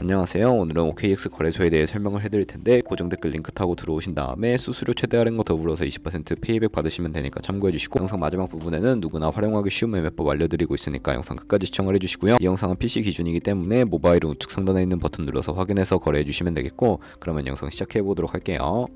안녕하세요. 오늘은 OKX 거래소에 대해 설명을 해드릴 텐데 고정 댓글 링크 타고 들어오신 다음에 수수료 최대 할인과 더불어서 20% 페이백 받으시면 되니까 참고해주시고, 영상 마지막 부분에는 누구나 활용하기 쉬운 매매법 알려드리고 있으니까 영상 끝까지 시청을 해주시고요. 이 영상은 PC 기준이기 때문에 모바일은 우측 상단에 있는 버튼 눌러서 확인해서 거래해주시면 되겠고, 그러면 영상 시작해보도록 할게요.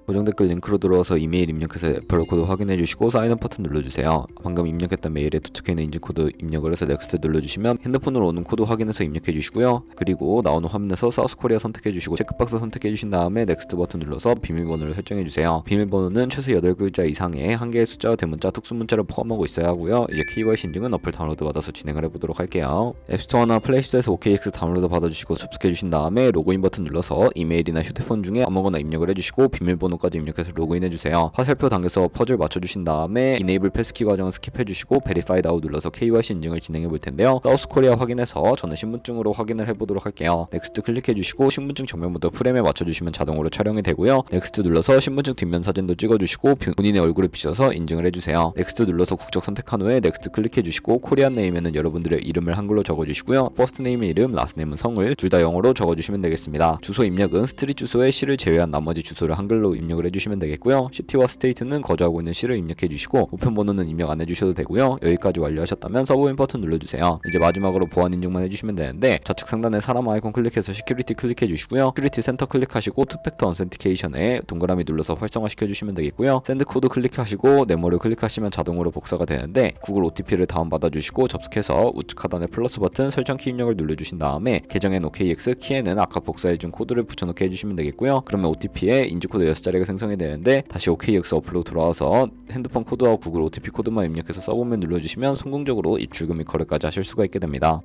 고정 댓글 링크로 들어와서 이메일 입력해서 레퍼럴 코드 확인해 주시고 사인업 버튼 눌러주세요. 방금 입력했던 메일에 도착해 있는 인증코드 입력을 해서 넥스트 눌러주시면 핸드폰으로 오는 코드 확인해서 입력해 주시고요. 그리고 나오는 화면에서 사우스코리아 선택해 주시고 체크박스 선택해 주신 다음에 넥스트 버튼 눌러서 비밀번호를 설정해 주세요. 비밀번호는 최소 8글자 이상의 한 개의 숫자와 대문자, 특수문자를 포함하고 있어야 하고요. 이제 KYC 인증은 어플 다운로드 받아서 진행을 해보도록 할게요. 앱스토어나 플레이스토어에서 OKX 다운로드 받아주시고 접속해 주신 다음에 로그인 버튼 눌러서 이메일이나 휴대폰 중에 아무거나 입력을 해주시고 비밀번호까지 입력해서 로그인해주세요. 화살표 당겨서 퍼즐 맞춰주신 다음에 이네이블 패스키 과정은 스킵해주시고 베리파이드 아웃 눌러서 KYC 인증을 진행해볼 텐데요. 사우스코리아 확인해서 저는 신분증으로 확인을 해보도록 할게요. 넥스트 클릭해주시고 신분증 정면부터 프레임에 맞춰주시면 자동으로 촬영이 되고요. 넥스트 눌러서 신분증 뒷면 사진도 찍어주시고 본인의 얼굴을 비춰서 인증을 해주세요. 넥스트 눌러서 국적 선택한 후에 넥스트 클릭해주시고 코리안 네임에는 여러분들의 이름을 한글로 적어주시고요. 퍼스트 네임의 이름, 라스트 네임은 성을 둘 다 영어로 적어주시면 되겠습니다. 주소 입력은 스트릿 주소에 시를 제외한 나머지 주소를 한글로 입력을 해주시면 되겠고요. 시티와 스테이트는 거주하고 있는 시를 입력해 주시고 우편번호는 입력 안 해주셔도 되고요. 여기까지 완료하셨다면 서브인 버튼 눌러주세요. 이제 마지막으로 보안 인증만 해주시면 되는데, 좌측 상단에 사람 아이콘 클릭해서 시큐리티 클릭해 주시고요. 시큐리티 센터 클릭하시고 투팩터 언센티케이션에 동그라미 눌러서 활성화 시켜주시면 되겠고요. 샌드 코드 클릭하시고 네모를 클릭하시면 자동으로 복사가 되는데, 구글 OTP를 다운받아 주시고 접속해서 우측 하단에 플러스 버튼 설정 키 입력을 눌러주신 다음에 계정엔 OKX, 키에는 아까 복사해준 코드를 붙여넣게 해주시면 되겠고요. 그러면 OTP에 인증코드 6자리가 생성이 되는데, 다시 OKX 어플로 돌아와서 핸드폰 코드와 구글 OTP 코드만 입력해서 서브맨 눌러주시면 성공적으로 입출금 및 거래까지 하실 수가 있게 됩니다.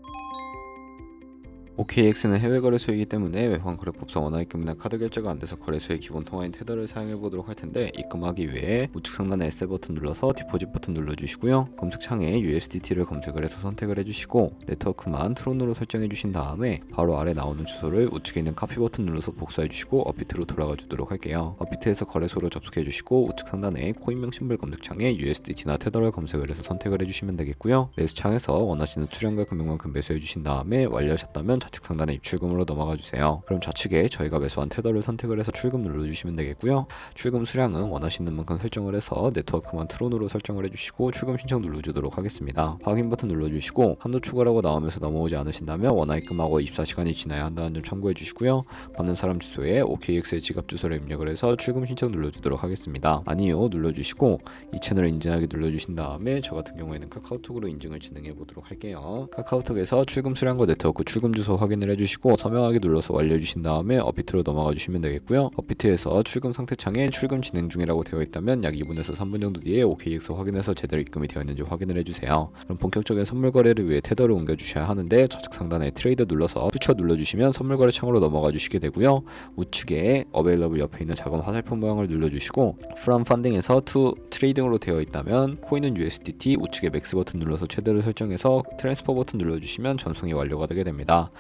OKX는 해외 거래소이기 때문에 외환 거래법상 원화입금이나 카드 결제가 안 돼서 거래소의 기본 통화인 테더를 사용해 보도록 할 텐데, 입금하기 위해 우측 상단에 에셀 버튼 눌러서 디포짓 버튼 눌러주시고요. 검색창에 USDT를 검색을 해서 선택을 해주시고 네트워크만 트론으로 설정해 주신 다음에 바로 아래 나오는 주소를 우측에 있는 카피 버튼 눌러서 복사해 주시고 업비트로 돌아가 주도록 할게요. 업비트에서 거래소로 접속해 주시고 우측 상단에 코인명 심볼 검색창에 USDT나 테더를 검색을 해서 선택을 해주시면 되겠고요. 매수창에서 원하시는 수량과 금액만큼 매수해 주신 다음에 완료하셨다면 좌측 상단에 입출금으로 넘어가 주세요. 그럼 좌측에 저희가 매수한 테더를 선택을 해서 출금 눌러주시면 되겠고요. 출금 수량은 원하시는 만큼 설정을 해서 네트워크만 트론으로 설정을 해주시고 출금 신청 눌러주도록 하겠습니다. 확인 버튼 눌러주시고 한도 추가라고 나오면서 넘어오지 않으신다면 원화입금하고 24시간이 지나야 한다는 점 참고해 주시고요. 받는 사람 주소에 OKX의 지갑 주소를 입력을 해서 출금 신청 눌러주도록 하겠습니다. 아니요 눌러주시고 이 채널을 인증하기 눌러주신 다음에 저 같은 경우에는 카카오톡으로 인증을 진행해 보도록 할게요. 카카오톡에서 출금 수량과 네트워크 출금 주소 확인을 해주시고 서명하기 눌러서 완료해주신 다음에 업비트로 넘어가 주시면 되겠고요. 업비트에서 출금 상태창에 출금 진행 중이라고 되어 있다면 약 2분에서 3분 정도 뒤에 OKX 확인해서 제대로 입금이 되었는지 확인을 해주세요. 그럼 본격적인 선물 거래를 위해 테더를 옮겨주셔야 하는데, 좌측 상단에 트레이더 눌러서 퓨처 눌러주시면 선물 거래 창으로 넘어가 주시게 되고요. 우측에 어베일러블 옆에 있는 작은 화살표 모양을 눌러주시고 From Funding에서 To Trading으로 되어 있다면 코인은 USDT, 우측에 맥스 버튼 눌러서 최대를 설정해서 트랜스퍼 버튼 눌러주시면 전송이 완료가 되게 됩니다.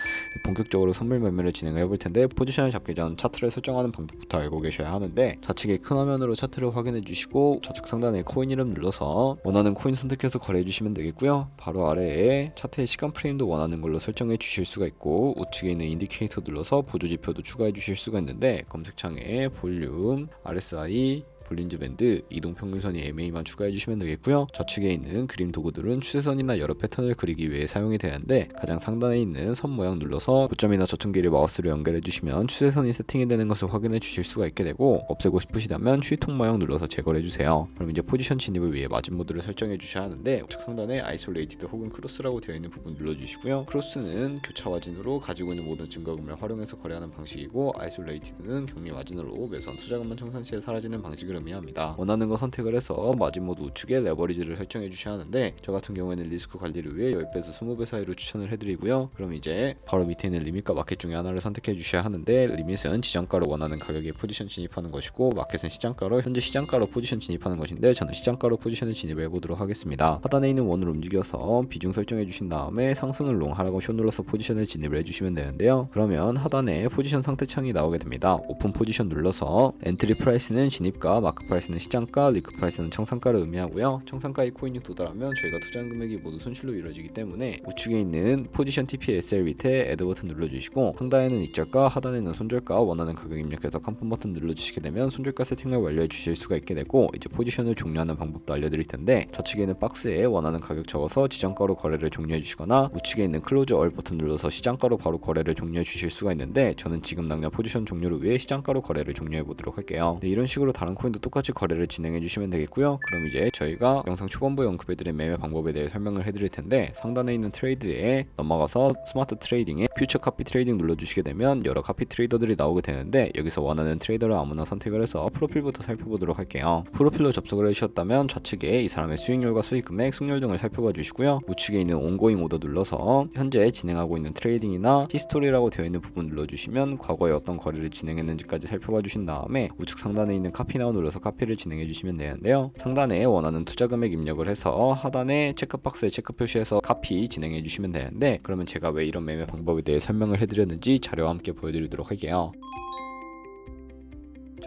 본격적으로 선물 매매를 진행을 해볼 텐데, 포지션을 잡기 전 차트를 설정하는 방법부터 알고 계셔야 하는데, 좌측에 큰 화면으로 차트를 확인해 주시고 좌측 상단에 코인 이름 눌러서 원하는 코인 선택해서 거래해 주시면 되겠고요. 바로 아래에 차트의 시간 프레임도 원하는 걸로 설정해 주실 수가 있고, 우측에 있는 인디케이터 눌러서 보조 지표도 추가해 주실 수가 있는데, 검색창에 볼륨, RSI, 볼린저 밴드, 이동평균선이 MA만 추가해 주시면 되겠고요. 좌측에 있는 그림 도구들은 추세선이나 여러 패턴을 그리기 위해 사용이 되는데, 가장 상단에 있는 선 모양 눌러서 고점이나 저점끼리 마우스로 연결해 주시면 추세선이 세팅이 되는 것을 확인해 주실 수가 있게 되고, 없애고 싶으시다면 휴지통 모양 눌러서 제거를 해주세요. 그럼 이제 포지션 진입을 위해 마진 모드를 설정해 주셔야 하는데, 우측 상단에 아이솔레이티드 혹은 크로스라고 되어 있는 부분 눌러주시고요. 크로스는 교차 마진으로 가지고 있는 모든 증거금을 활용해서 거래하는 방식이고, 아이솔레이티드는 경미 마진으로 매수한 투자금만 청산 시에 사라지는 방식을 의미합니다. 원하는 거 선택을 해서 마진 모드 우측에 레버리지를 설정해 주셔야 하는데, 저 같은 경우에는 리스크 관리를 위해 10배에서 20배 사이로 추천을 해드리고요. 그럼 이제 바로 밑에 있는 리밋과 마켓 중에 하나를 선택해 주셔야 하는데, 리밋은 지정가로 원하는 가격에 포지션 진입하는 것이고, 마켓은 시장가로 현재 시장가로 포지션 진입하는 것인데, 저는 시장가로 포지션을 진입해 보도록 하겠습니다. 하단에 있는 원을 움직여서 비중 설정해 주신 다음에 상승을 롱, 하락을 숏 눌러서 포지션을 진입을 해주시면 되는데요. 그러면 하단에 포지션 상태 창이 나오게 됩니다. 오픈 포지션 눌러서 엔트리 프라이스는 진입가 마크 프라이스는 시장가, 리크 프라이스는 청산가를 의미하고요. 청산가에 코인이 도달하면 저희가 투자한 금액이 모두 손실로 이루어지기 때문에 우측에 있는 포지션 TP SL 밑에 애드 버튼 눌러주시고 상단에는 익절가, 하단에는 손절가 원하는 가격 입력해서 컨펌 버튼 눌러주시게 되면 손절가 세팅을 완료해 주실 수가 있게 되고 이제 포지션을 종료하는 방법도 알려드릴 텐데 좌측에 있는 박스에 원하는 가격 적어서 지정가로 거래를 종료해 주시거나 우측에 있는 클로즈 얼 버튼 눌러서 시장가로 바로 거래를 종료해 주실 수가 있는데 저는 지금 당장 포지션 종료를 위해 시장가로 거래를 종료해 보도록 할게요. 네, 이런 식으로 다른 코인도 똑같이 거래를 진행해 주시면 되겠고요. 그럼 이제 저희가 영상 초반부에 언급해드린 매매 방법에 대해 설명을 해드릴 텐데 상단에 있는 트레이드에 넘어가서 스마트 트레이딩에 퓨처 카피 트레이딩 눌러주시게 되면 여러 카피 트레이더들이 나오게 되는데 여기서 원하는 트레이더를 아무나 선택을 해서 프로필부터 살펴보도록 할게요. 프로필로 접속을 해주셨다면 좌측에 이 사람의 수익률과 수익금액, 승률 등을 살펴봐 주시고요. 우측에 있는 온고잉 오더 눌러서 현재 진행하고 있는 트레이딩이나 히스토리라고 되어 있는 부분 눌러주시면 과거에 어떤 거래를 진행했는지까지 살펴봐 주신 다음에 우측 상단에 있는 카피 나우 눌러서 카피를 진행해 주시면 되는데요. 상단에 원하는 투자 금액 입력을 해서 하단에 체크박스에 체크 표시해서 카피 진행해 주시면 되는데 그러면 제가 왜 이런 매매 방법에 대해 설명을 해드렸는지 자료와 함께 보여드리도록 할게요.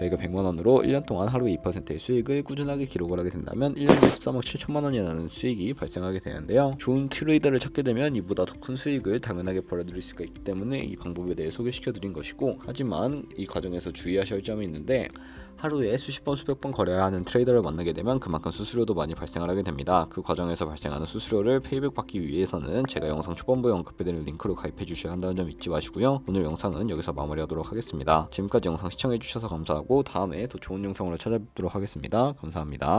저희가 100만원으로 1년 동안 하루에 2%의 수익을 꾸준하게 기록을 하게 된다면 1년에 13억 7천만원이라는 수익이 발생하게 되는데요. 좋은 트레이더를 찾게 되면 이보다 더 큰 수익을 당연하게 벌어들일 수가 있기 때문에 이 방법에 대해 소개시켜 드린 것이고 하지만 이 과정에서 주의하셔야 할 점이 있는데 하루에 수십 번 수백 번 거래를 하는 트레이더를 만나게 되면 그만큼 수수료도 많이 발생을 하게 됩니다. 그 과정에서 발생하는 수수료를 페이백 받기 위해서는 제가 영상 초반부에 언급해드린 링크로 가입해 주셔야 한다는 점 잊지 마시고요. 오늘 영상은 여기서 마무리하도록 하겠습니다. 지금까지 영상 시청해 주셔서 감사하고 다음에 더 좋은 영상으로 찾아뵙도록 하겠습니다. 감사합니다.